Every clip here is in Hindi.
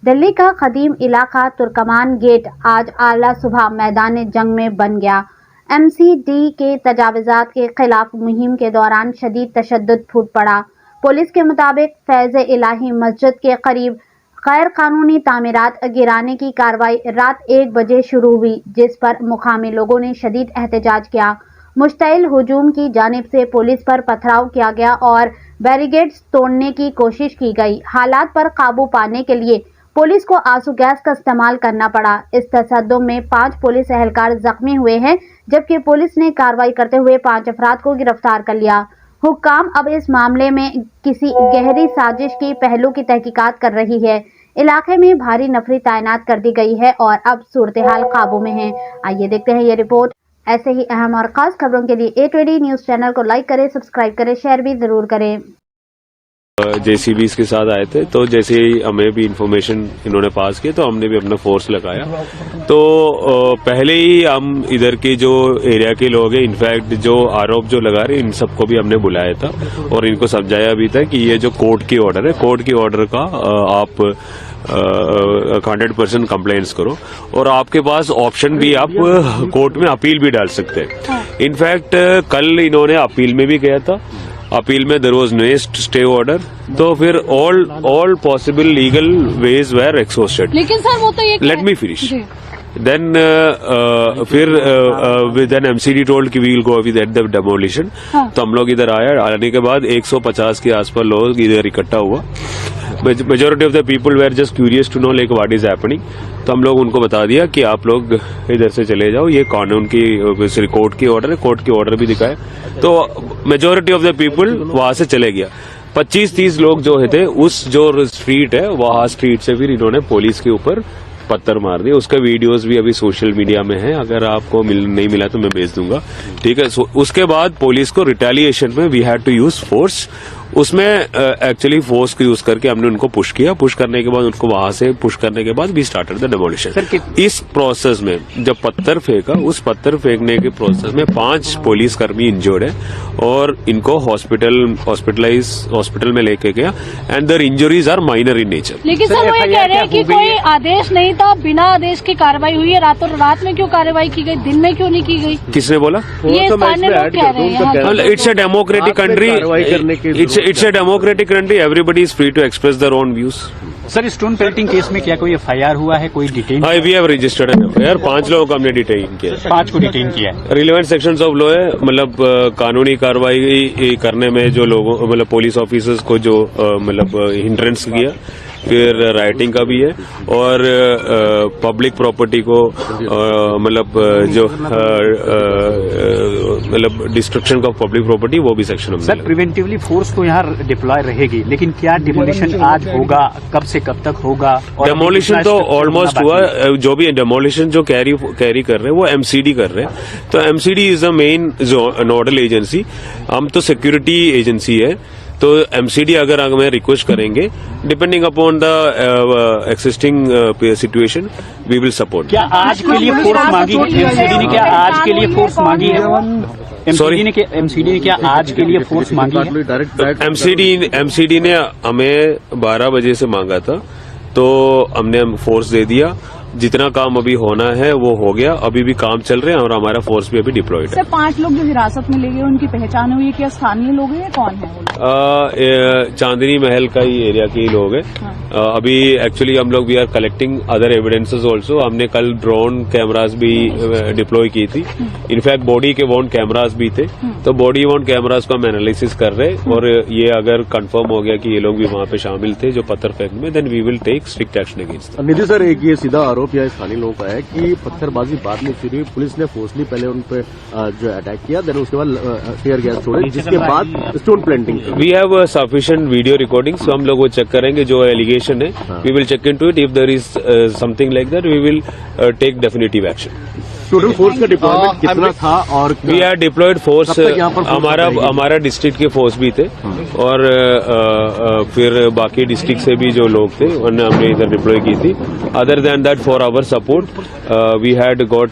दिल्ली का कदीम इलाका तुर्कमान गेट आज आला सुबह मैदान जंग में बन गया। एमसीडी के तजावुज़ात के खिलाफ मुहिम के दौरान शदीद तशद्दुद फूट पड़ा। पुलिस के मुताबिक फैज़-ए-इलाही मस्जिद के करीब गैर कानूनी तामीरात गिराने की कार्रवाई रात 1 बजे शुरू हुई, जिस पर मुकामी लोगों ने शदीद एहतजाज किया। मुश्तइल हुजूम की जानिब से पुलिस पर पथराव किया गया और बैरिकेड्स तोड़ने की कोशिश की गई। हालात पर काबू पाने के लिए पुलिस को आंसू गैस का इस्तेमाल करना पड़ा। इस तसद्दुम में 5 पुलिस एहलकार जख्मी हुए हैं, जबकि पुलिस ने कार्रवाई करते हुए 5 अफराद को गिरफ्तार कर लिया। हुक्काम अब इस मामले में किसी गहरी साजिश की पहलू की तहकीकात कर रही है। इलाके में भारी नफरी तैनात कर दी गई है और अब सूरत हाल काबू में है। आइए देखते हैं ये रिपोर्ट। ऐसे ही अहम और खास खबरों के लिए A20 न्यूज चैनल को लाइक करें, सब्सक्राइब करें, शेयर भी जरूर करें। JCBs के साथ आए थे, तो जैसे ही हमें भी इंफॉर्मेशन इन्होंने पास की तो हमने भी अपना फोर्स लगाया। तो पहले ही हम इधर के जो एरिया के लोग हैं, इनफैक्ट जो आरोप जो लगा रहे इन सबको भी हमने बुलाया था और इनको समझाया भी था कि ये जो कोर्ट की ऑर्डर है, कोर्ट की ऑर्डर का आप 100% कंप्लेंट्स करो और आपके पास ऑप्शन भी, आप कोर्ट में अपील भी डाल सकते हैं। इनफैक्ट कल इन्होंने अपील में भी गया था, अपील में there was no stay order, तो फिर all possible legal ways were exhausted. लेकिन सर वो तो ये लेट मी फिनिश देन फिर देन एमसीडी टोल्ड कि we will go with the demolition. तो हम लोग इधर आने के बाद 150 के आसपास लोग इधर इकट्ठा हुआ। Majority of the people were just curious to know like what is happening. तो हम लोग उनको बता दिया कि आप लोग इधर से चले जाओ, ये कानून की कोर्ट की ऑर्डर है, कोर्ट की ऑर्डर भी दिखाए। तो मेजोरिटी ऑफ द पीपल वहां से चले गया। 25-30 लोग जो थे उस जो स्ट्रीट है वहां स्ट्रीट से फिर इन्होंने पुलिस के ऊपर पत्थर मार दिए। उसका वीडियोस भी अभी सोशल मीडिया में है, अगर आपको नहीं मिला तो मैं भेज दूंगा, ठीक है। उसके बाद पुलिस को रिटेलिएशन में we had to use force. उसमें एक्चुअली फोर्स को यूज करके हमने उनको पुश किया। पुश करने के बाद उनको वहां से पुश करने के बाद वी स्टार्टेड द डेमोलिशन। इस प्रोसेस में जब पत्थर फेंका, उस पत्थर फेंकने के प्रोसेस में 5 पुलिसकर्मी इंजर्ड है और इनको हॉस्पिटल में लेके गया and their injuries are minor in nature. लेकिन सर वो ये कह रहे हैं कि कोई आदेश नहीं था, बिना आदेश की कार्रवाई हुई है। रातों रात में क्यों कार्रवाई की गई, दिन में क्यों नहीं की गई? किसने बोला? ये स्थानीय लोग कह रहे हैं। It's a democratic country, it's a democratic country, everybody is free to express their own views. Sir, stone pelting case में क्या कोई FIR हुआ है, कोई detain? We have registered an FIR। 5 लोगों को हमने डिटेन किया। 5 को डिटेन किया है। रिलेवेंट सेक्शंस ऑफ लॉ है, मतलब कानूनी कार्रवाई करने में जो लोगों, मतलब पुलिस ऑफिसर्स को जो मतलब हिंड्रेंस किया, फिर राइटिंग का भी है और पब्लिक प्रॉपर्टी को मतलब जो मतलब डिस्ट्रक्शन ऑफ पब्लिक प्रॉपर्टी, वो भी सेक्शन में। सर, प्रिवेंटिवली फोर्स तो यहाँ डिप्लॉय रहेगी, लेकिन क्या डिमोलिशन आज होगा, कब से कब तक होगा? डेमोलिशन तो ऑलमोस्ट हुआ। जो भी डेमोलिशन जो कैरी कर रहे हैं वो MCD कर रहे हैं। तो MCD is the main nodal agency, हम तो सिक्योरिटी एजेंसी है। तो MCD अगर हमें रिक्वेस्ट करेंगे, depending upon the existing situation, we will support. क्या आज के लिए फोर्स मांगी है MCD ने? क्या आज के लिए फोर्स मांगी है MCD ने क्या आज के लिए फोर्स मांगी है? MCD ने हमें 12 बजे से मांगा था, तो हमने फोर्स दे दिया। जितना काम अभी होना है वो हो गया, अभी भी काम चल रहे हैं और हमारा फोर्स भी अभी डिप्लॉयड है। सर, 5 लोग जो हिरासत में ले गए, उनकी पहचान हुई है? क्या स्थानीय लोग हैं या कौन है वो? चांदनी महल का ही एरिया के ही लोग हैं। अभी एक्चुअली हम लोग we are collecting other evidences also. हमने कल ड्रोन कैमराज भी डिप्लॉय की थी। इनफैक्ट बॉडी के वाउंड कैमराज भी थे, तो बॉडी वाउंड कैमराज को हम एनालिसिस कर रहे हैं और ये अगर कंफर्म हो गया कि ये लोग भी वहां पे शामिल थे जो पत्थर फेंकने में, then we will take strict action against. Nidhi sir, एक ये सीधा आरोप या स्थानीय लोगों का है कि पत्थरबाजी बाद में शुरू हुई, पुलिस ने फोर्सली पहले उन पे जो अटैक किया, देन उसके बाद टीयर गैस छोड़ी, जिसके बाद stone pelting. We have sufficient video recordings, हम लोग वो चेक करेंगे। जो एलिगेशन है we will check into it. If there is something like that, we will take definitive action. Total force का डिप्लॉयमेंट कितना था? और वी आर डिप्लॉयड फोर्स, हमारा डिस्ट्रिक्ट के फोर्स भी थे और फिर बाकी डिस्ट्रिक्ट से भी जो लोग थे उन्हें हमने इधर डिप्लॉय की थी। Other than that, for our support we had got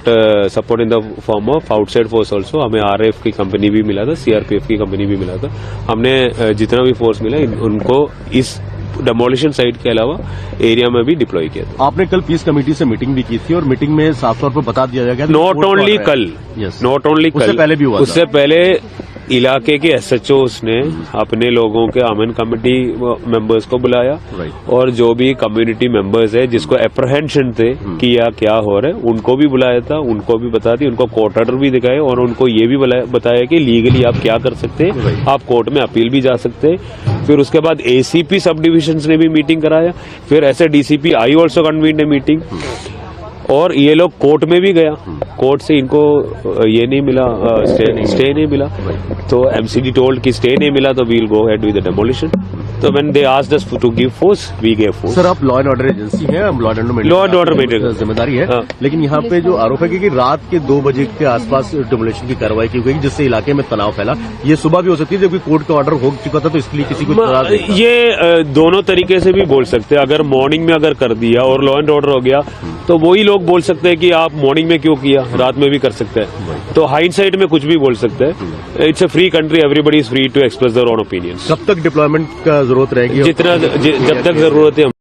support in the form of outside force also. हमें RF की कंपनी भी मिला था, CRPF की कंपनी भी मिला था। हमने जितना भी फोर्स मिला उनको इस डेमोलिशन साइट के अलावा एरिया में भी डिप्लॉय किया था। आपने कल पीस कमेटी से मीटिंग भी की थी और मीटिंग में साफ तौर पर बता दिया गया नॉट ओनली कल, नॉट ओनली कल, उससे पहले भी हुआ था। उससे पहले इलाके के SHOs ने अपने लोगों के अमन कमेटी मेंबर्स को बुलाया Right. और जो भी कम्युनिटी मेंबर्स है जिसको अप्रहेंशन थे कि या क्या हो रहा है उनको भी बुलाया था, उनको भी बता दी, उनको कोर्ट ऑर्डर भी दिखाए और उनको ये भी बताया कि लीगली आप क्या कर सकते हैं, Right. आप कोर्ट में अपील भी जा सकते हैं। फिर उसके बाद ACP सब डिविजन्स ने भी मीटिंग कराया, फिर ऐसे DCP I also convened a meeting और ये लोग कोर्ट में भी गया, कोर्ट से इनको ये नहीं मिला, स्टे नहीं मिला, तो MCD टोल्ड कि स्टे नहीं मिला तो we'll go ahead with the demolition. तो when they asked us to give force we gave force. Sir आप लॉ एंड ऑर्डर एजेंसी है, लॉ एंड ऑर्डर जिम्मेदारी है, हाँ। लेकिन यहाँ पे जो आरोप है कि रात के 2 बजे के आसपास डेमोलिशन की कार्रवाई की गई जिससे इलाके में तनाव फैला, ये सुबह भी हो सकती है जबकि कोर्ट का ऑर्डर हो चुका था, तो इसके लिए किसी को इतराज नहीं था। ये दोनों तरीके से भी बोल सकते हैं। अगर मॉर्निंग में अगर कर दिया और लॉ एंड ऑर्डर हो गया तो वही लोग बोल सकते हैं कि आप मॉर्निंग में क्यों किया, रात में भी कर सकते हैं। तो हाइंडसाइट में कुछ भी बोल सकते हैं। It's a free country, everybody is free to express their own opinions. कब तक डिप्लॉयमेंट का जरूरत रहेगी? जब तक जरूरत है